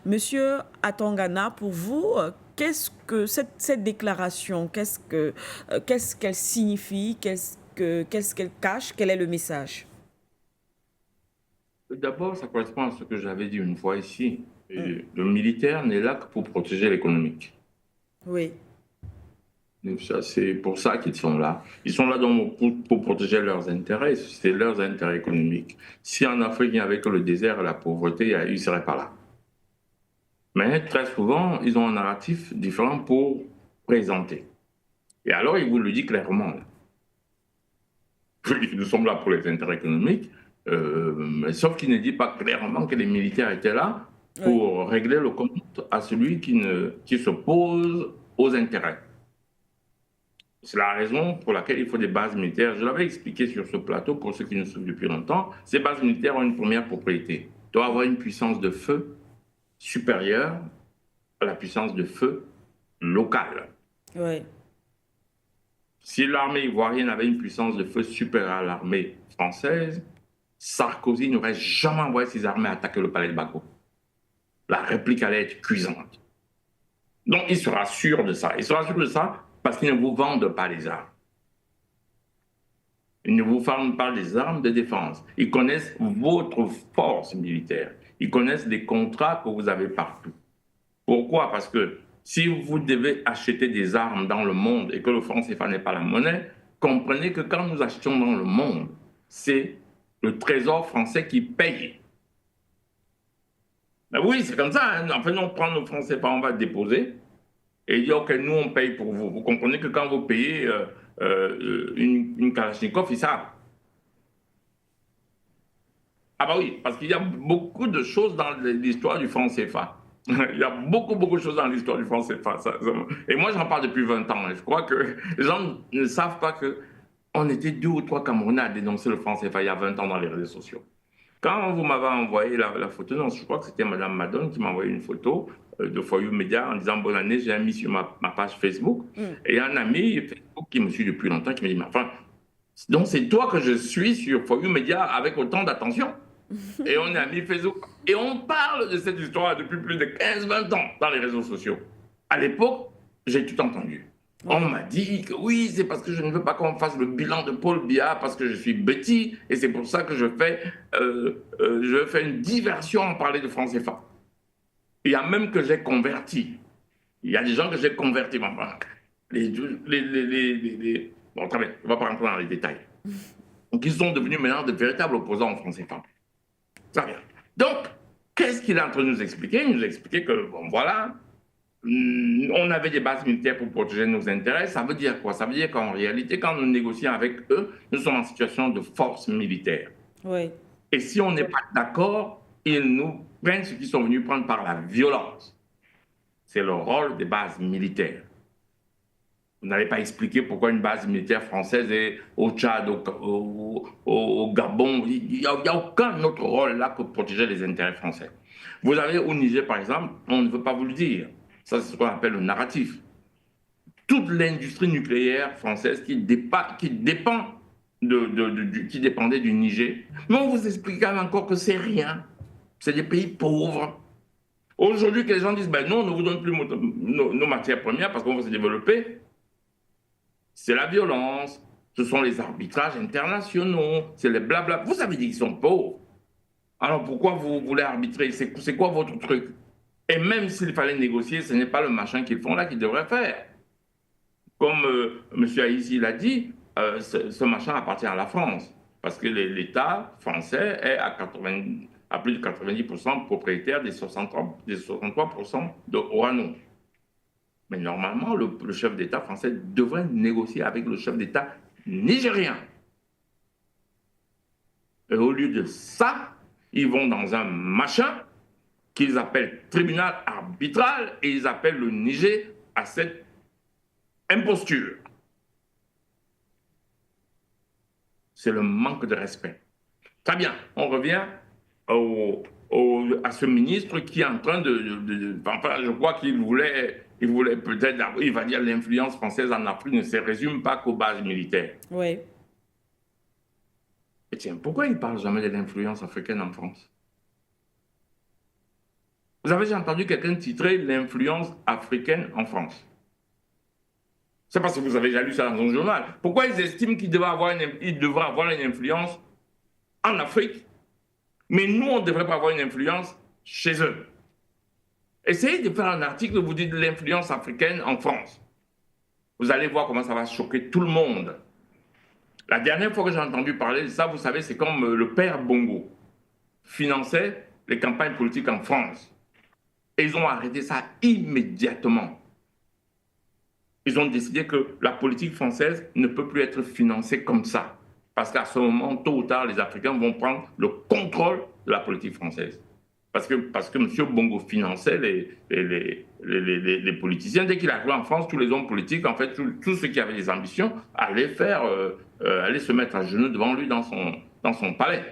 Monsieur Atangana, pour vous, qu'est-ce que cette déclaration, qu'est-ce qu'elle signifie, qu'est-ce qu'elle cache, quel est le message? D'abord, ça correspond à ce que j'avais dit une fois ici. Mm. Et le militaire n'est là que pour protéger l'économique. Oui, Donc ça, c'est pour ça qu'ils sont là. Ils sont là donc pour protéger leurs intérêts, c'est leurs intérêts économiques. Si en Afrique, il n'y avait que le désert et la pauvreté, ils ne seraient pas là. Mais très souvent, ils ont un narratif différent pour présenter. Et alors, ils vous le disent clairement. Oui, nous sommes là pour les intérêts économiques, sauf qu'il ne dit pas clairement que les militaires étaient là oui, pour régler le compte à celui qui s'oppose aux intérêts. C'est la raison pour laquelle il faut des bases militaires. Je l'avais expliqué sur ce plateau pour ceux qui nous suivent depuis longtemps. Ces bases militaires ont une première propriété. Il doit avoir une puissance de feu supérieure à la puissance de feu locale. oui. Si l'armée ivoirienne avait une puissance de feu supérieure à l'armée française, Sarkozy n'aurait jamais envoyé ses armées attaquer le palais de Bako. La réplique allait être cuisante. Donc il sera sûr de ça. Il sera sûr de ça parce qu'ils ne vous vendent pas les armes. Ils ne vous vendent pas des armes de défense. Ils connaissent votre force militaire. Ils connaissent les contrats que vous avez partout. Pourquoi? Parce que si vous devez acheter des armes dans le monde et que le franc CFA n'est pas la monnaie, comprenez que quand nous achetons dans le monde, c'est le trésor français qui paye. Ben oui, c'est comme ça. Hein. Enfin, nous, on prend nos francs CFA, on va déposer et dire, OK, nous, on paye pour vous. Vous comprenez que quand vous payez une Kalachnikov, ils savent. Ah bah oui, parce qu'il y a beaucoup de choses dans l'histoire du franc CFA. Il y a beaucoup, beaucoup de choses dans l'histoire du franc CFA. Et moi, j'en parle depuis 20 ans. Je crois que les gens ne savent pas que on était deux ou trois Camerounais à dénoncer le franc CFA il y a 20 ans dans les réseaux sociaux. Quand vous m'avez envoyé la photo, non, je crois que c'était Madame Madone qui m'a envoyé une photo de Foyou Média en disant bonne année, j'ai mis sur ma page Facebook. Mm. Et il y a un ami Facebook qui me suit depuis longtemps qui me dit, mais enfin, donc c'est toi que je suis sur Foyou Média avec autant d'attention. Et on est amis Facebook. Et on parle de cette histoire depuis plus de 15-20 ans dans les réseaux sociaux. À l'époque, j'ai tout entendu. On Oui, m'a dit que oui, c'est parce que je ne veux pas qu'on fasse le bilan de Paul Biya, parce que je suis petit, et c'est pour ça que je fais une diversion en parler de France CFA. Il y a même que j'ai converti. Il y a des gens que j'ai convertis. Bon, très bien, on ne va pas rentrer dans les détails. Donc, ils sont devenus maintenant de véritables opposants en France CFA. Très bien. Donc, qu'est-ce qu'il est en train de nous expliquer? Il nous a expliqué que, bon, voilà, on avait des bases militaires pour protéger nos intérêts. Ça veut dire quoi? Ça veut dire qu'en réalité, quand nous négocions avec eux, nous sommes en situation de force militaire. oui, Et si on n'est pas d'accord, ils nous prennent ce qu'ils sont venus prendre par la violence. C'est le rôle des bases militaires. Vous n'avez pas expliqué pourquoi une base militaire française est au Tchad, au Gabon. Il n'y a aucun autre rôle là que de protéger les intérêts français. Vous avez au Niger, par exemple, on ne veut pas vous le dire. Ça, c'est ce qu'on appelle le narratif. Toute l'industrie nucléaire française qui dépendait du Niger. Mais on vous explique quand même encore que c'est rien. C'est des pays pauvres. Aujourd'hui, que les gens disent, ben non, on ne vous donne plus nos matières premières parce qu'on va se développer. C'est la violence, ce sont les arbitrages internationaux, c'est les blabla. Vous avez dit qu'ils sont pauvres. Alors pourquoi vous voulez arbitrer? C'est quoi votre truc? Et même s'il fallait négocier, ce n'est pas le machin qu'ils font là qu'ils devraient faire. Comme M. Haïti l'a dit, ce machin appartient à la France. Parce que l'État français est à plus de 90% propriétaire des 63% de Orano. Mais normalement, le chef d'État français devrait négocier avec le chef d'État nigérien. Et au lieu de ça, ils vont dans un machin qu'ils appellent tribunal arbitral et ils appellent le Niger à cette imposture. C'est le manque de respect. Très bien, on revient à ce ministre qui est en train enfin, je crois il voulait peut-être, il va dire l'influence française en Afrique ne se résume pas qu'aux bases militaires. oui. Et tiens, pourquoi il ne parle jamais de l'influence africaine en France? Vous avez déjà entendu quelqu'un titrer l'influence africaine en France? C'est parce que vous avez déjà lu ça dans un journal. Pourquoi ils estiment qu'ils devraient avoir une influence en Afrique, mais nous, on ne devrait pas avoir une influence chez eux? Essayez de faire un article où vous dites l'influence africaine en France. Vous allez voir comment ça va choquer tout le monde. La dernière fois que j'ai entendu parler de ça, vous savez, c'est comme le père Bongo finançait les campagnes politiques en France. Et ils ont arrêté ça immédiatement. Ils ont décidé que la politique française ne peut plus être financée comme ça. Parce qu'à ce moment, tôt ou tard, les Africains vont prendre le contrôle de la politique française. Parce que M. Bongo finançait les politiciens. Dès qu'il arrivait en France, tous les hommes politiques, en fait, tous ceux qui avaient des ambitions, allaient se mettre à genoux devant lui dans son palais,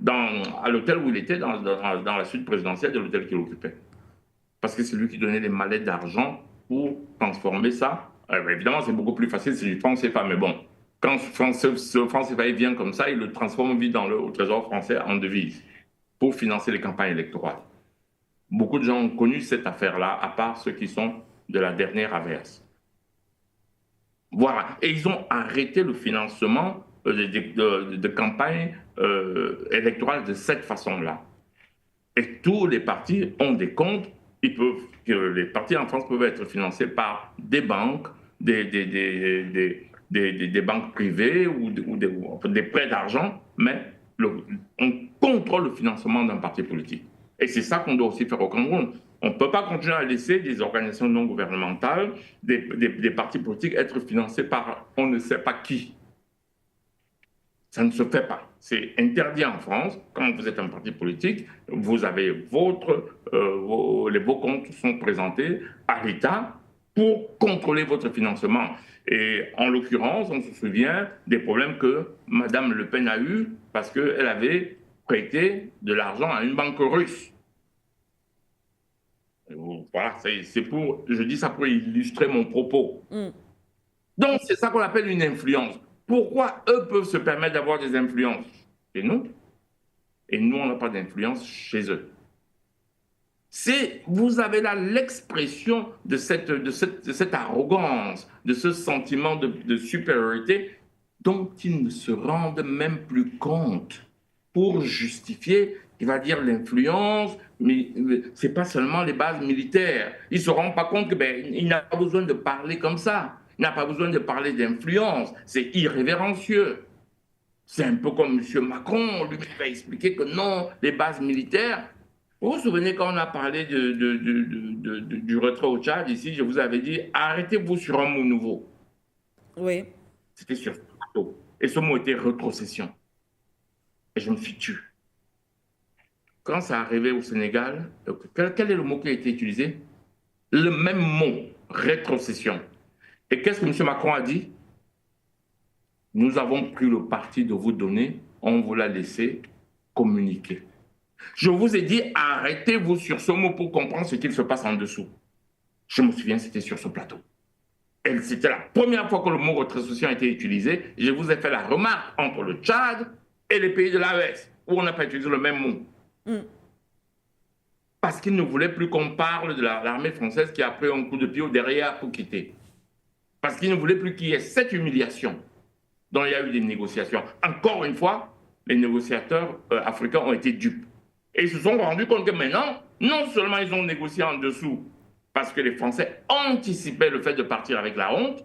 à l'hôtel où il était, dans la suite présidentielle de l'hôtel qu'il occupait. Parce que c'est lui qui donnait les mallettes d'argent pour transformer ça. Évidemment, c'est beaucoup plus facile, c'est du franc CFA, mais bon, quand ce franc CFA vient comme ça, il le transforme vite au trésor français en devise pour financer les campagnes électorales. Beaucoup de gens ont connu cette affaire-là, à part ceux qui sont de la dernière averse. Voilà. Et ils ont arrêté le financement de campagnes électorales de cette façon-là. Et tous les partis ont des comptes. Les partis en France peuvent être financés par des banques, des banques privées ou des prêts d'argent, mais on contrôle le financement d'un parti politique. Et c'est ça qu'on doit aussi faire au Cameroun. On ne peut pas continuer à laisser des organisations non gouvernementales, des partis politiques être financés par on ne sait pas qui. Ça ne se fait pas. C'est interdit en France. Quand vous êtes un parti politique, vous avez vos comptes sont présentés à l'État pour contrôler votre financement. Et en l'occurrence, on se souvient des problèmes que Mme Le Pen a eus parce qu'elle avait prêté de l'argent à une banque russe. Voilà, je dis ça pour illustrer mon propos. Donc, c'est ça qu'on appelle une influence. Pourquoi eux peuvent se permettre d'avoir des influences chez nous et nous, on n'a pas d'influence chez eux? Vous avez là l'expression de cette arrogance, de ce sentiment de supériorité dont ils ne se rendent même plus compte pour justifier, il va dire l'influence, mais ce n'est pas seulement les bases militaires. Ils ne se rendent pas compte qu'il n'a pas besoin de parler comme ça. Il n'a pas besoin de parler d'influence. C'est irrévérencieux. C'est un peu comme M. Macron, lui qui va expliquer que non, les bases militaires. Vous vous souvenez quand on a parlé du retrait au Tchad, ici, je vous avais dit, arrêtez-vous sur un mot nouveau. Oui. C'était sur ce plateau. Et ce mot était rétrocession. Et je me suis tué. Quand ça arrivait au Sénégal, quel est le mot qui a été utilisé? Le même mot, rétrocession. Et qu'est-ce que M. Macron a dit? Nous avons pris le parti de vous donner, on vous l'a laissé communiquer. Je vous ai dit, arrêtez-vous sur ce mot pour comprendre ce qu'il se passe en dessous. Je me souviens, c'était sur ce plateau. Et c'était la première fois que le mot rétrocession a été utilisé. Je vous ai fait la remarque entre le Tchad et les pays de l'AES, où on n'a pas utilisé le même mot. Parce qu'ils ne voulaient plus qu'on parle de l'armée française qui a pris un coup de pied au derrière pour quitter. Parce qu'ils ne voulaient plus qu'il y ait cette humiliation dont il y a eu des négociations. Encore une fois, les négociateurs africains ont été dupes. Et ils se sont rendus compte que maintenant, non seulement ils ont négocié en dessous, parce que les Français anticipaient le fait de partir avec la honte,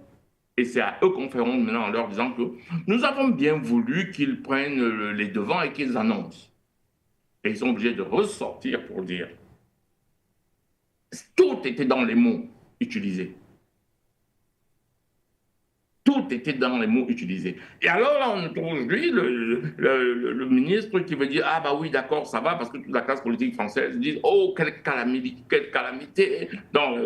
et c'est à eux qu'on fait honte maintenant en leur disant que nous avons bien voulu qu'ils prennent les devants et qu'ils annoncent. Et ils sont obligés de ressortir pour dire. Tout était dans les mots utilisés. Tout était dans les mots utilisés. Et alors là, on trouve aujourd'hui le ministre qui veut dire « Ah bah oui, d'accord, ça va », parce que toute la classe politique française dit « Oh, quelle calamité dans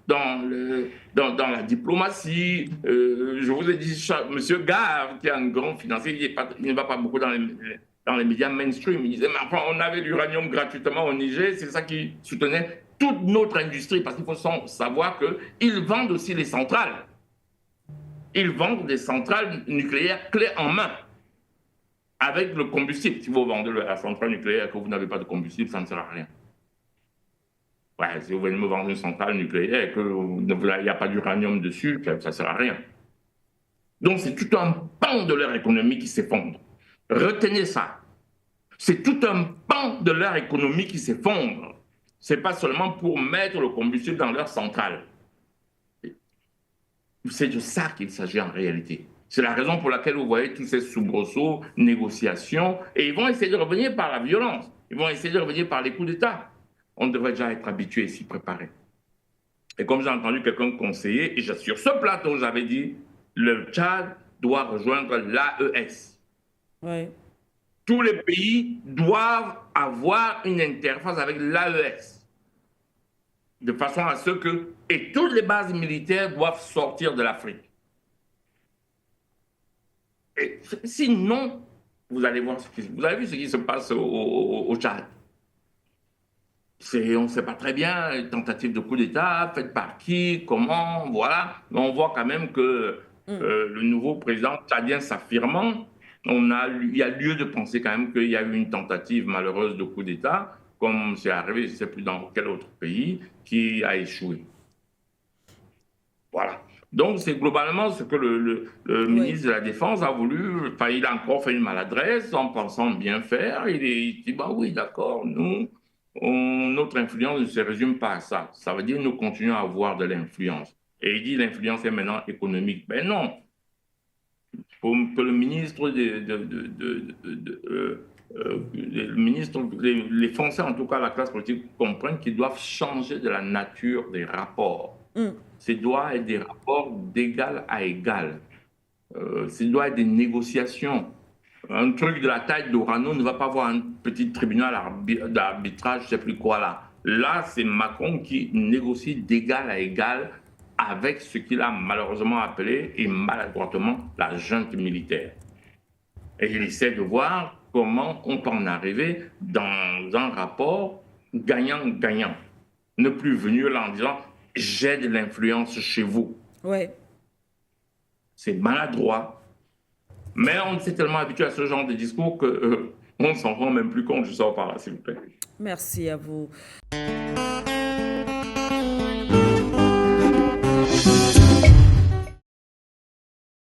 la diplomatie ». Je vous ai dit, M. Gave, qui est un grand financier, il ne va pas beaucoup dans les médias mainstream. Il disait « Mais enfin, on avait l'uranium gratuitement au Niger, c'est ça qui soutenait toute notre industrie, parce qu'il faut savoir qu'ils vendent aussi les centrales. Ils vendent des centrales nucléaires clés en main avec le combustible. Si vous vendez la centrale nucléaire et que vous n'avez pas de combustible, ça ne sert à rien. Ouais, si vous venez me vendre une centrale nucléaire et qu'il n'y a pas d'uranium dessus, ça ne sert à rien. Donc, c'est tout un pan de leur économie qui s'effondre. Retenez ça. C'est tout un pan de leur économie qui s'effondre. Ce n'est pas seulement pour mettre le combustible dans leur centrale. C'est de ça qu'il s'agit en réalité. C'est la raison pour laquelle vous voyez tous ces soubresauts, négociations, et ils vont essayer de revenir par la violence. Ils vont essayer de revenir par les coups d'État. On devrait déjà être habitué et s'y préparer. Et comme j'ai entendu quelqu'un conseiller, et sur ce plateau, j'avais dit, le Tchad doit rejoindre l'AES. Ouais. Tous les pays doivent avoir une interface avec l'AES. De façon à ce que... Et toutes les bases militaires doivent sortir de l'Afrique. Et sinon, vous allez voir vous avez vu ce qui se passe au Tchad. On ne sait pas très bien, tentative de coup d'État, faite par qui, comment, voilà. Mais on voit quand même que le nouveau président tchadien s'affirmant, il y a lieu de penser quand même qu'il y a eu une tentative malheureuse de coup d'État, comme c'est arrivé, je ne sais plus dans quel autre pays, qui a échoué. Voilà. Donc, c'est globalement ce que le ministre de la Défense a voulu. Enfin, il a encore fait une maladresse en pensant bien faire. Il dit, bah oui, d'accord, notre influence ne se résume pas à ça. Ça veut dire que nous continuons à avoir de l'influence. Et il dit l'influence est maintenant économique. Ben non. Pour que le ministre, les Français, en tout cas la classe politique, comprennent qu'ils doivent changer de la nature des rapports. Ce doit être des rapports d'égal à égal. Ce doit être des négociations. Un truc de la taille d'Orano ne va pas avoir un petit tribunal d'arbitrage, je ne sais plus quoi là. Là, c'est Macron qui négocie d'égal à égal avec ce qu'il a malheureusement appelé et maladroitement la junte militaire. Et il essaie de voir comment on peut en arriver dans un rapport gagnant-gagnant. Ne plus venir là en disant « j'ai de l'influence chez vous ». Ouais. C'est maladroit. Mais on s'est tellement habitué à ce genre de discours qu'on ne s'en rend même plus compte. Je sors par là, s'il vous plaît. Merci à vous.